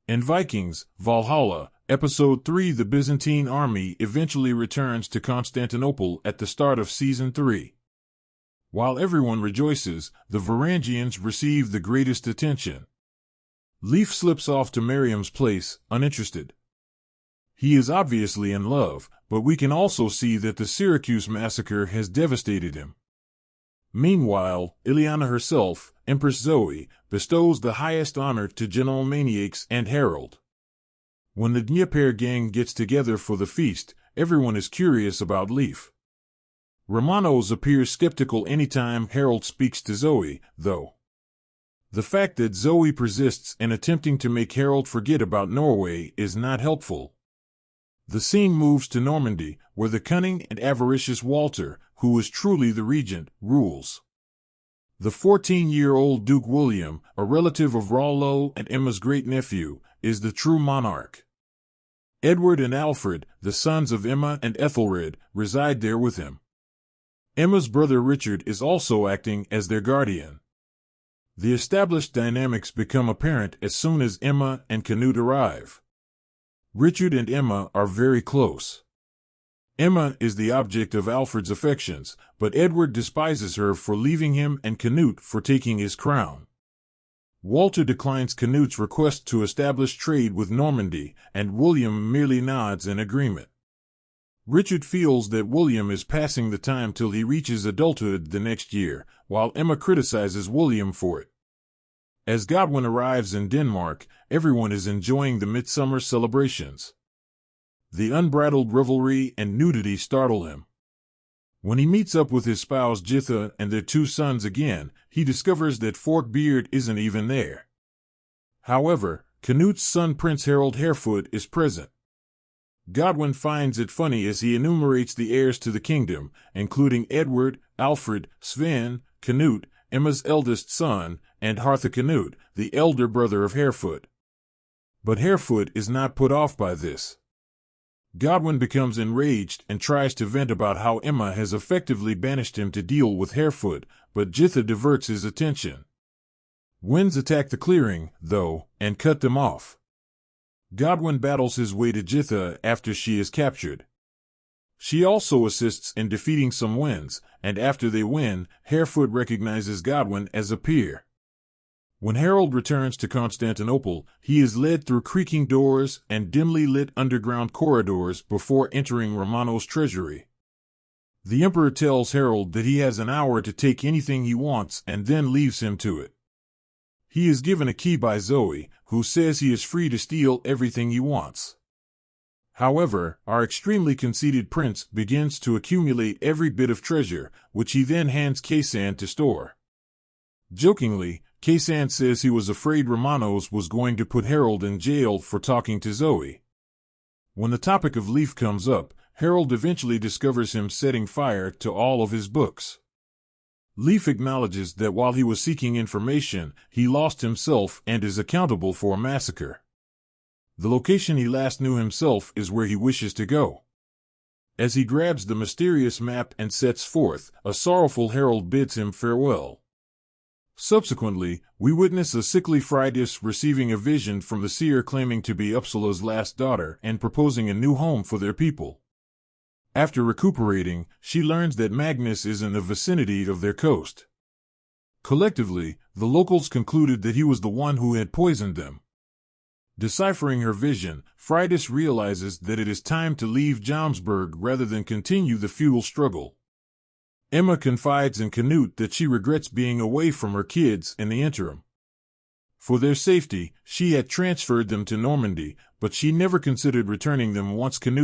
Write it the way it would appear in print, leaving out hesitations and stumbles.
In Vikings Valhalla, Episode 3, the Byzantine army eventually returns to Constantinople at the start of Season 3. While everyone rejoices, the Varangians receive the greatest attention. Leif slips off to Miriam's place, uninterested. He is obviously in love, but we can also see that the Syracuse massacre has devastated him. Meanwhile, Ileana herself, Empress Zoe, bestows the highest honor to General Maniacs and Harold. When the Dnieper gang gets together for the feast, everyone is curious about Leif. Romanos appears skeptical anytime Harold speaks to Zoe, though. The fact that Zoe persists in attempting to make Harold forget about Norway is not helpful. The scene moves to Normandy, where the cunning and avaricious Walter, who is truly the regent, rules. The 14-year-old Duke William, a relative of Rollo and Emma's great-nephew, is the true monarch. Edward and Alfred, the sons of Emma and Ethelred, reside there with him. Emma's brother Richard is also acting as their guardian. The established dynamics become apparent as soon as Emma and Canute arrive. Richard and Emma are very close. Emma is the object of Alfred's affections, but Edward despises her for leaving him and Canute for taking his crown. Walter declines Canute's request to establish trade with Normandy, and William merely nods in agreement. Richard feels that William is passing the time till he reaches adulthood the next year, while Emma criticizes William for it. As Godwin arrives in Denmark, everyone is enjoying the midsummer celebrations. The unbridled revelry and nudity startle him. When he meets up with his spouse Jitha and their two sons again, he discovers that Forkbeard isn't even there. However, Canute's son Prince Harold Harefoot is present. Godwin finds it funny as he enumerates the heirs to the kingdom, including Edward, Alfred, Sven, Canute, Emma's eldest son, and Harthacanute, the elder brother of Harefoot. But Harefoot is not put off by this. Godwin becomes enraged and tries to vent about how Emma has effectively banished him to deal with Harefoot, but Jitha diverts his attention. Winds attack the clearing, though, and cut them off. Godwin battles his way to Jitha after she is captured. She also assists in defeating some winds, and after they win, Harefoot recognizes Godwin as a peer. When Harold returns to Constantinople, he is led through creaking doors and dimly lit underground corridors before entering Romano's treasury. The emperor tells Harold that he has an hour to take anything he wants and then leaves him to it. He is given a key by Zoe, who says he is free to steal everything he wants. However, our extremely conceited prince begins to accumulate every bit of treasure, which he then hands Kaysan to store. Jokingly, Kaysan says he was afraid Romanos was going to put Harold in jail for talking to Zoe. When the topic of Leif comes up, Harold eventually discovers him setting fire to all of his books. Leif acknowledges that while he was seeking information, he lost himself and is accountable for a massacre. The location he last knew himself is where he wishes to go. As he grabs the mysterious map and sets forth, a sorrowful Harold bids him farewell. Subsequently, we witness a sickly Fridas receiving a vision from the seer claiming to be Uppsala's last daughter and proposing a new home for their people. After recuperating, she learns that Magnus is in the vicinity of their coast. Collectively, the locals concluded that he was the one who had poisoned them. Deciphering her vision, Fridas realizes that it is time to leave Jomsburg rather than continue the feudal struggle. Emma confides in Canute that she regrets being away from her kids in the interim. For their safety, she had transferred them to Normandy, but she never considered returning them once Canute